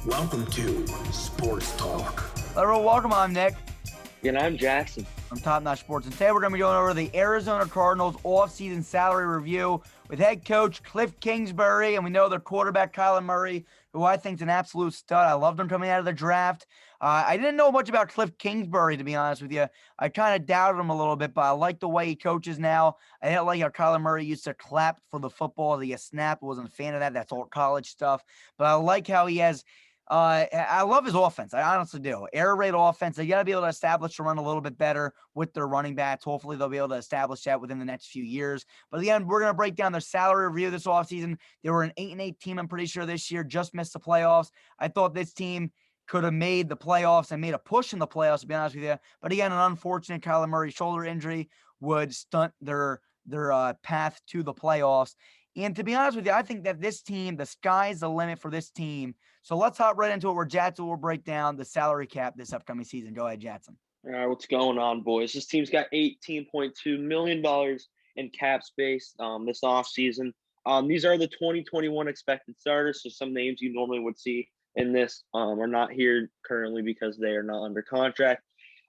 Welcome to Sports Talk. Hello, everyone. Welcome. I'm Nick. And I'm Jackson. From Top Notch Sports. And today we're going to be going over the Arizona Cardinals offseason salary review with head coach Kliff Kingsbury. And we know their quarterback, Kyla Murray, who I think is an absolute stud. I loved him coming out of the draft. I didn't know much about Kliff Kingsbury, to be honest with you. I kind of doubted him a little bit, but I like the way he coaches now. I didn't like how Kyla Murray used to clap for the football as he snapped. Wasn't a fan of that. That's all college stuff. But I like how he has I love his offense. I honestly do. Air raid offense. They got to be able to establish the run a little bit better with their running backs. Hopefully, they'll be able to establish that within the next few years. But again, we're going to break down their salary review this offseason. They were an 8-8 team, I'm pretty sure, this year. Just missed the playoffs. I thought this team could have made the playoffs and made a push in the playoffs, to be honest with you. But again, an unfortunate Kyla Murray shoulder injury would stunt their path to the playoffs. And to be honest with you, I think that this team, the sky's the limit for this team. So let's hop right into it where Jackson will break down the salary cap this upcoming season. Go ahead, Jackson. All right, what's going on, boys? This team's got $18.2 million in cap space this offseason. These are the 2021 expected starters, so some names you normally would see in this are not here currently because they are not under contract.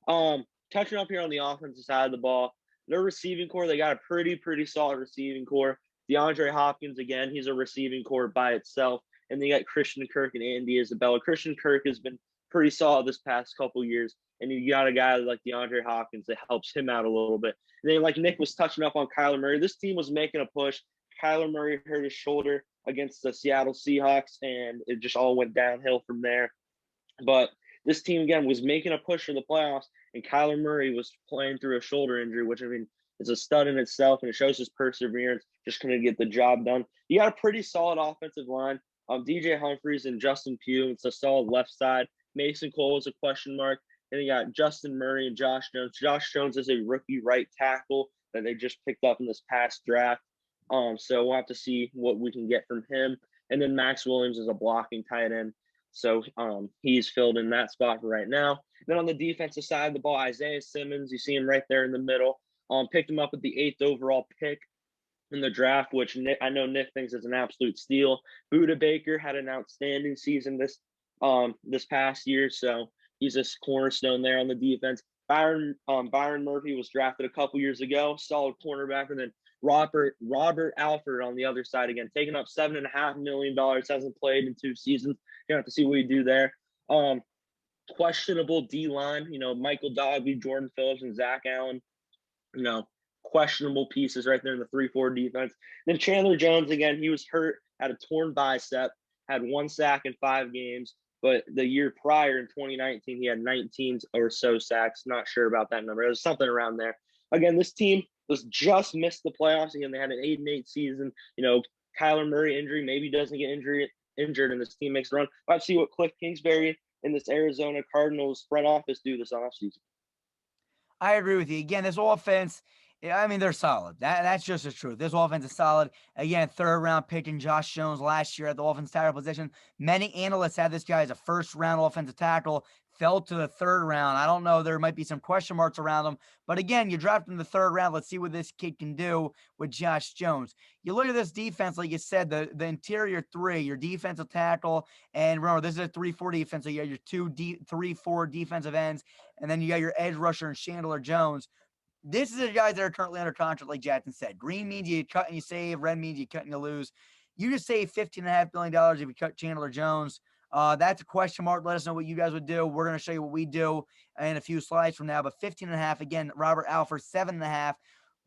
Touching up here on the offensive side of the ball, their receiving core, they got a pretty solid receiving core. DeAndre Hopkins, again, he's a receiving core by itself. And they got Christian Kirk and Andy Isabella. Christian Kirk has been pretty solid this past couple years. And you got a guy like DeAndre Hopkins that helps him out a little bit. And then, like Nick was touching up on Kyla Murray, this team was making a push. Kyla Murray hurt his shoulder against the Seattle Seahawks, and it just all went downhill from there. But this team, again, was making a push for the playoffs, and Kyla Murray was playing through a shoulder injury, which, I mean, is a stud in itself, and it shows his perseverance, just going to get the job done. You got a pretty solid offensive line. DJ Humphries and Justin Pugh. It's a solid left side. Mason Cole is a question mark. And you got Justin Murray and Josh Jones. Josh Jones is a rookie right tackle that they just picked up in this past draft. So we'll have to see what we can get from him. And then Max Williams is a blocking tight end. So he's filled in that spot for right now. Then on the defensive side of the ball, Isaiah Simmons, you see him right there in the middle. Picked him up with the 8th overall pick in the draft, which I know Nick thinks is an absolute steal. Buda Baker had an outstanding season this past year, so he's a cornerstone there on the defense. Byron Murphy was drafted a couple years ago, solid cornerback, and then Robert Alford on the other side again, taking up $7.5 million, hasn't played in 2 seasons. You have to see what you do there. Questionable D-line, Michael Dogby, Jordan Phillips, and Zach Allen, questionable pieces right there in the 3-4 defense. Then Chandler Jones, again, he was hurt, had a torn bicep, had 1 sack in 5 games. But the year prior in 2019, he had 19 or so sacks. Not sure about that number. It was something around there. Again, this team was just missed the playoffs. Again, they had an 8-8 season. Kyler Murray injury, maybe doesn't get injured, and this team makes a run. Let's see what Kliff Kingsbury and this Arizona Cardinals front office do this offseason. I agree with you. Again, this offense, I mean, they're solid. That's just the truth. This offense is solid. Again, 3rd-round pick in Josh Jones last year at the offensive tackle position. Many analysts had this guy as a 1st-round offensive tackle, fell to the 3rd round. I don't know. There might be some question marks around him. But again, you draft him in the 3rd round. Let's see what this kid can do with Josh Jones. You look at this defense, like you said, the interior 3, your defensive tackle, and remember, this is a 3-4 defense. So you got your 3-4 defensive ends, and then you got your edge rusher and Chandler Jones. This is the guys that are currently under contract, like Jackson said. Green means you cut and you save. Red means you cut and you lose. You just save $15.5 million if you cut Chandler Jones. That's a question mark. Let us know what you guys would do. We're going to show you what we do in a few slides from now. But 15.5, again, Robert Alford, 7.5.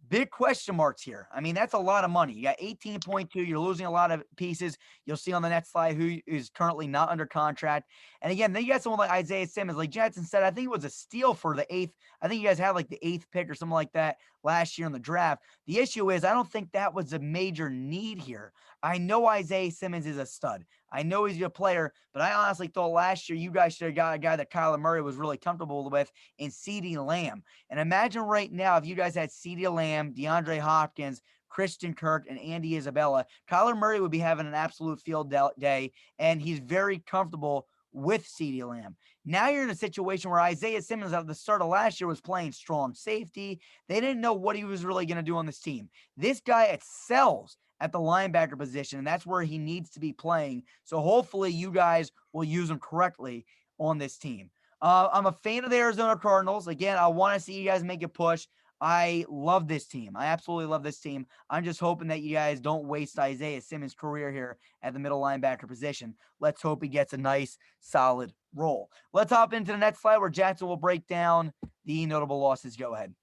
Big question marks here. I mean, that's a lot of money. You got 18.2. You're losing a lot of pieces. You'll see on the next slide who is currently not under contract. And again, then you got someone like Isaiah Simmons. Like Jackson said, I think it was a steal for the 8th. I think you guys had like the 8th pick or something like that last year in the draft. The issue is I don't think that was a major need here. I know Isaiah Simmons is a stud. I know he's a good player, but I honestly thought last year you guys should have got a guy that Kyla Murray was really comfortable with in CeeDee Lamb. And imagine right now if you guys had CeeDee Lamb, DeAndre Hopkins, Christian Kirk, and Andy Isabella, Kyler Murray would be having an absolute field day, and he's very comfortable with CeeDee Lamb. Now you're in a situation where Isaiah Simmons at the start of last year was playing strong safety. They didn't know what he was really going to do on this team. This guy excels at the linebacker position, and that's where he needs to be playing. So hopefully you guys will use him correctly on this team. I'm a fan of the Arizona Cardinals. Again, I want to see you guys make a push. I love this team. I absolutely love this team. I'm just hoping that you guys don't waste Isaiah Simmons' career here at the middle linebacker position. Let's hope he gets a nice, solid role. Let's hop into the next slide where Jackson will break down the notable losses. Go ahead.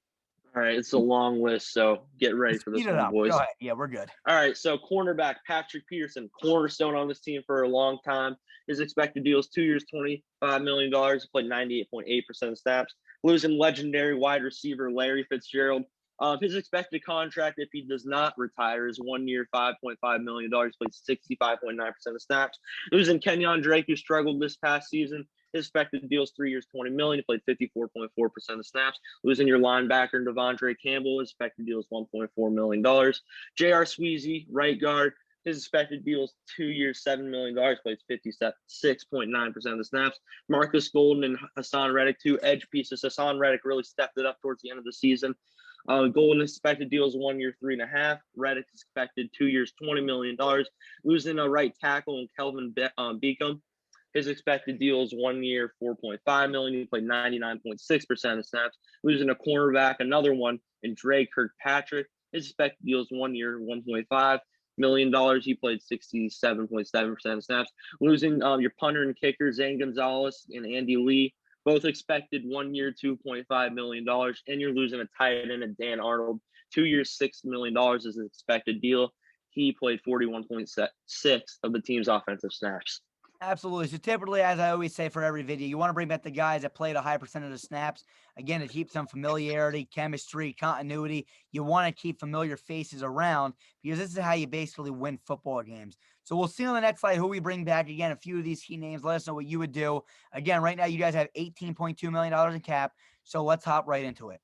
All right, it's a long list, so get ready for this Speed it one, up. boys. Go ahead. Yeah, we're good. All right, so cornerback Patrick Peterson, cornerstone on this team for a long time. His expected deal is 2 years, $25 million. He played 98.8% of snaps. Losing legendary wide receiver Larry Fitzgerald. His expected contract, if he does not retire, is 1 year, $5.5 million. He played 65.9% of snaps. Losing Kenyon Drake, who struggled this past season. His expected deal is 3 years, $20 million. He played 54.4% of snaps. Losing your linebacker, Devondre Campbell, his expected deal is $1.4 million. J.R. Sweezy, right guard. His expected deal is 2 years, $7 million. Plays 56.9% of the snaps. Marcus Golden and Hassan Reddick, two edge pieces. Hassan Reddick really stepped it up towards the end of the season. Golden expected deal is 1 year, 3.5. Reddick expected 2 years, $20 million. Losing a right tackle and Kelvin Beacom. His expected deal is 1 year, $4.5 million. He played 99.6% of snaps. Losing a cornerback, another one, and Dre Kirkpatrick. His expected deal is 1 year, $1.5 million. He played 67.7% of snaps. Losing your punter and kicker, Zane Gonzalez and Andy Lee. Both expected 1 year, $2.5 million. And you're losing a tight end, Dan Arnold. 2 years, $6 million is his expected deal. He played 41.6 of the team's offensive snaps. Absolutely. So typically, as I always say for every video, you want to bring back the guys that played a high percentage of snaps. Again, to keep some familiarity, chemistry, continuity. You want to keep familiar faces around because this is how you basically win football games. So we'll see on the next slide who we bring back. Again, a few of these key names. Let us know what you would do. Again, right now you guys have $18.2 million in cap. So let's hop right into it.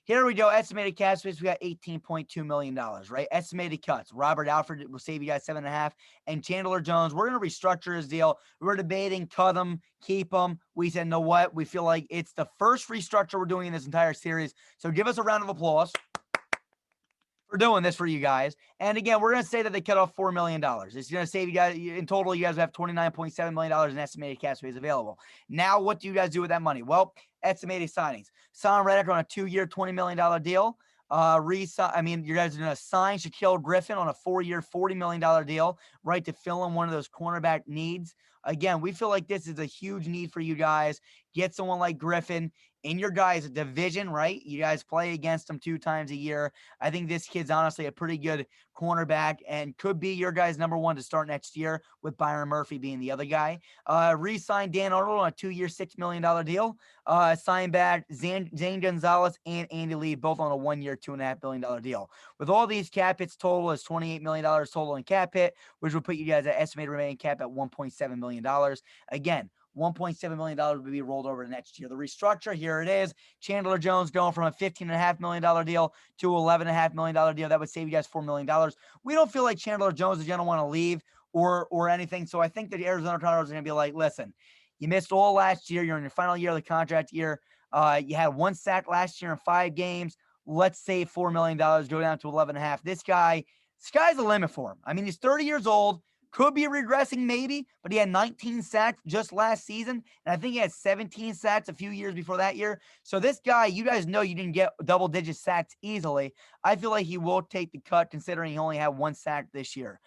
Here we go. Estimated cap space. We got $18.2 million, right? Estimated cuts. Robert Alford will save you guys 7.5. And Chandler Jones, we're going to restructure his deal. We're debating cut him, keep him. We said, know what? We feel like it's the first restructure we're doing in this entire series. So give us a round of applause for doing this for you guys. And again, we're going to say that they cut off $4 million. It's going to save you guys, in total, you guys have $29.7 million in estimated cap space available. Now, what do you guys do with that money? Well, estimated signings. Hassan Reddick on a 2-year, $20 million deal. You guys are going to sign Shaquille Griffin on a 4-year, $40 million deal, right, to fill in one of those cornerback needs. Again, we feel like this is a huge need for you guys. Get someone like Griffin in your guys' division, right? You guys play against them 2 times a year. I think this kid's honestly a pretty good cornerback and could be your guys' number 1 to start next year, with Byron Murphy being the other guy. Re-sign Dan Arnold on a 2-year, $6 million deal. Sign back Zane Gonzalez and Andy Lee, both on a 1-year, $2.5 billion deal. With all these cap hits, total is $28 million total in cap hit, which would put you guys at estimated remaining cap at $1.7 million. Again, $1.7 million would be rolled over to next year. The restructure, here it is. Chandler Jones going from a $15.5 million deal to $11.5 million deal. That would save you guys $4 million. We don't feel like Chandler Jones is going to want to leave or anything. So I think that the Arizona Cardinals are going to be like, listen, you missed all last year. You're in your final year of the contract year. You had 1 sack last year in 5 games. Let's save $4 million, go down to 11.5. This guy, sky's the limit for him. I mean, he's 30 years old. Could be regressing maybe, but he had 19 sacks just last season, and I think he had 17 sacks a few years before that year. So this guy, you guys know you didn't get double-digit sacks easily. I feel like he will take the cut considering he only had 1 sack this year.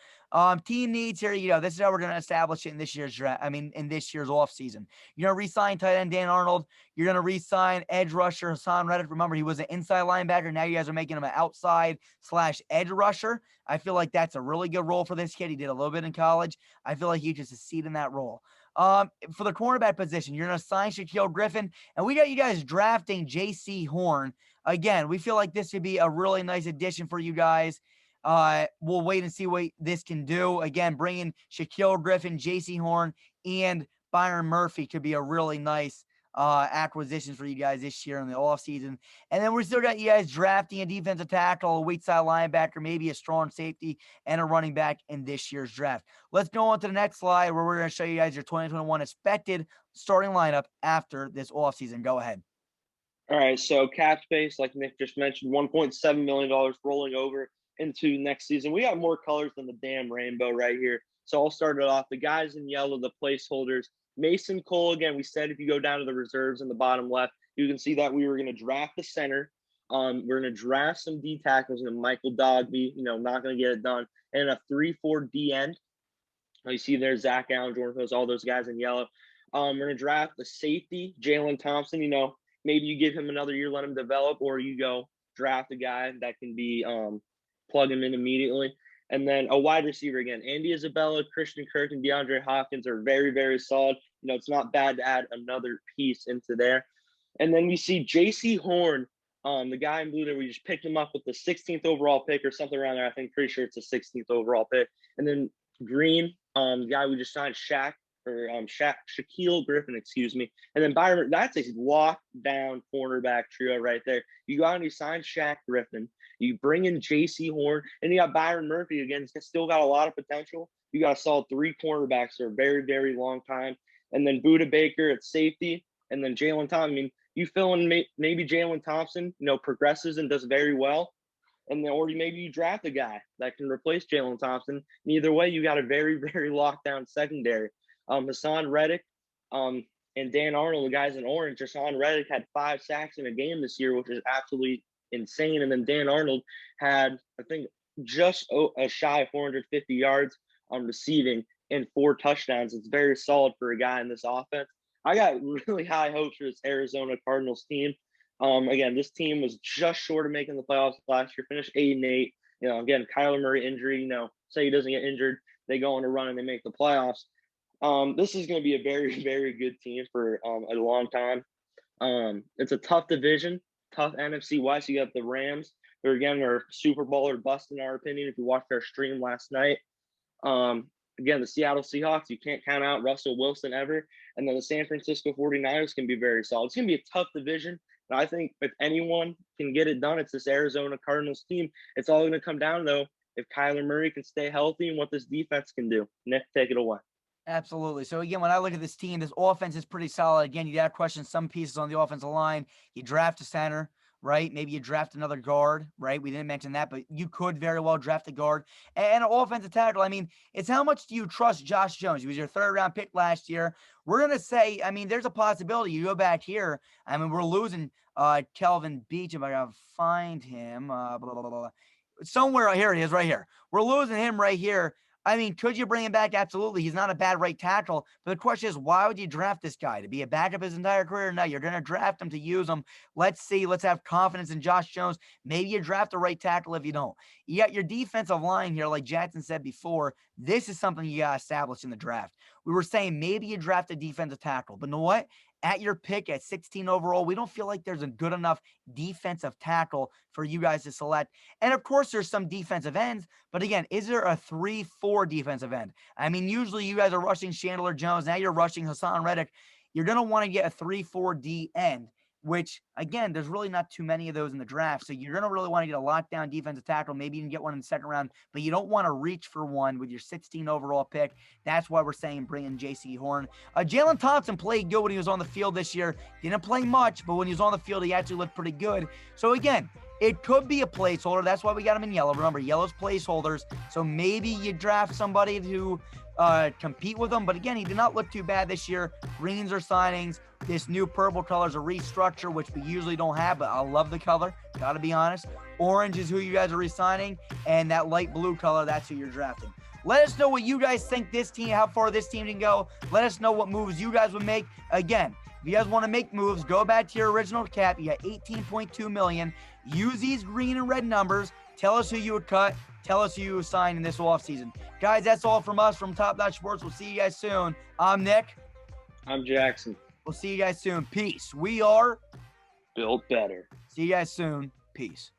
Team needs, here you go. This is how we're going to establish it in this year's draft. In this year's offseason. You're going to re-sign tight end Dan Arnold. You're going to re-sign edge rusher Hassan Reddick. Remember, he was an inside linebacker. Now you guys are making him an outside/edge rusher. I feel like that's a really good role for this kid. He did a little bit in college. I feel like he just succeeded in that role. For the cornerback position, you're going to sign Shaquille Griffin, and we got you guys drafting J.C. Horn. Again, we feel like this would be a really nice addition for you guys. We'll wait and see what this can do. Again, bringing Shaquille Griffin, J.C. Horn, and Byron Murphy could be a really nice acquisitions for you guys this year in the offseason. And then we still got you guys drafting a defensive tackle, a weak side linebacker, maybe a strong safety, and a running back in this year's draft. Let's go on to the next slide where we're going to show you guys your 2021 expected starting lineup after this offseason. Go ahead. All right, so cap space, like Nick just mentioned, $1.7 million rolling over into next season, we got more colors than the damn rainbow right here. So I'll start it off. The guys in yellow, the placeholders. Mason Cole, again, we said if you go down to the reserves in the bottom left, you can see that we were going to draft the center. We're going to draft some D tackles and Michael Dogby, not going to get it done. And a 3-4 D end. You see there Zach Allen, Jordan Phillips, all those guys in yellow. We're going to draft the safety, Jalen Thompson. Maybe you give him another year, let him develop, or you go draft a guy that can be plug him in immediately. And then a wide receiver again, Andy Isabella, Christian Kirk, and DeAndre Hopkins are very, very solid. It's not bad to add another piece into there. And then we see J.C. Horn, the guy in blue there. We just picked him up with the 16th overall pick or something around there. I think pretty sure it's a 16th overall pick. And then Green, the guy we just signed, Shaquille Griffin, excuse me. And then Byron, that's a lockdown cornerback trio right there. You go out and you sign Shaq Griffin. You bring in J.C. Horn, and you got Byron Murphy again. He's still got a lot of potential. You got a solid 3 cornerbacks for a very, very long time. And then Budda Baker at safety, and then Jalen Thompson. You fill in maybe Jalen Thompson, progresses and does very well. And then, or maybe you draft a guy that can replace Jalen Thompson. And either way, you got a very, very locked down secondary. Hassan, Reddick, and Dan Arnold, the guys in orange. Hassan Reddick had 5 sacks in a game this year, which is absolutely insane. And then Dan Arnold had, I think, just a shy of 450 yards on receiving and 4 touchdowns. It's very solid for a guy in this offense. I got really high hopes for this Arizona Cardinals team. Again, this team was just short of making the playoffs last year, finished 8-8. Again, Kyla Murray injury, say he doesn't get injured, they go on a run and they make the playoffs. This is going to be a very, very good team for a long time. It's a tough division, tough NFC West. You got the Rams, who again are Super Bowl or bust in our opinion. If you watched our stream last night, again, the Seattle Seahawks, you can't count out Russell Wilson ever. And then the San Francisco 49ers can be very solid. It's going to be a tough division. And I think if anyone can get it done, it's this Arizona Cardinals team. It's all going to come down, though, if Kyler Murray can stay healthy and what this defense can do. Nick, take it away. Absolutely. So, again, when I look at this team, this offense is pretty solid. Again, you got to question some pieces on the offensive line. You draft a center, right? Maybe you draft another guard, right? We didn't mention that, but you could very well draft a guard. And an offensive tackle, it's how much do you trust Josh Jones? He was your 3rd-round pick last year. We're going to say, there's a possibility. You go back here, we're losing Kelvin Beach. If I got to find him, somewhere here it is right here. We're losing him right here. Could you bring him back? Absolutely. He's not a bad right tackle. But the question is, why would you draft this guy? To be a backup his entire career? No, you're going to draft him to use him. Let's see. Let's have confidence in Josh Jones. Maybe you draft a right tackle if you don't. You got your defensive line here, like Jackson said before. This is something you got to establish in the draft. We were saying maybe you draft a defensive tackle. But you know what? At your pick at 16 overall, we don't feel like there's a good enough defensive tackle for you guys to select. And of course, there's some defensive ends. But again, is there a 3-4 defensive end? Usually you guys are rushing Chandler Jones. Now you're rushing Hassan Reddick. You're going to want to get a 3-4 D end, which, again, there's really not too many of those in the draft. So you're going to really want to get a lockdown defensive tackle. Maybe you can get one in the 2nd round, but you don't want to reach for one with your 16 overall pick. That's why we're saying bring in J.C. Horn. Jalen Thompson played good when he was on the field this year. Didn't play much, but when he was on the field, he actually looked pretty good. So again, it could be a placeholder. That's why we got him in yellow. Remember, yellow's placeholders. So maybe you draft somebody to compete with him. But again, he did not look too bad this year. Greens are signings. This new purple color is a restructure, which we usually don't have, but I love the color. Got to be honest. Orange is who you guys are re-signing, and that light blue color, that's who you're drafting. Let us know what you guys think this team, how far this team can go. Let us know what moves you guys would make. Again, if you guys want to make moves, go back to your original cap. You got $18.2 million. Use these green and red numbers. Tell us who you would cut. Tell us who you would sign in this offseason. Guys, that's all from us from Top Notch Sports. We'll see you guys soon. I'm Nick. I'm Jackson. We'll see you guys soon. Peace. We are built better. See you guys soon. Peace.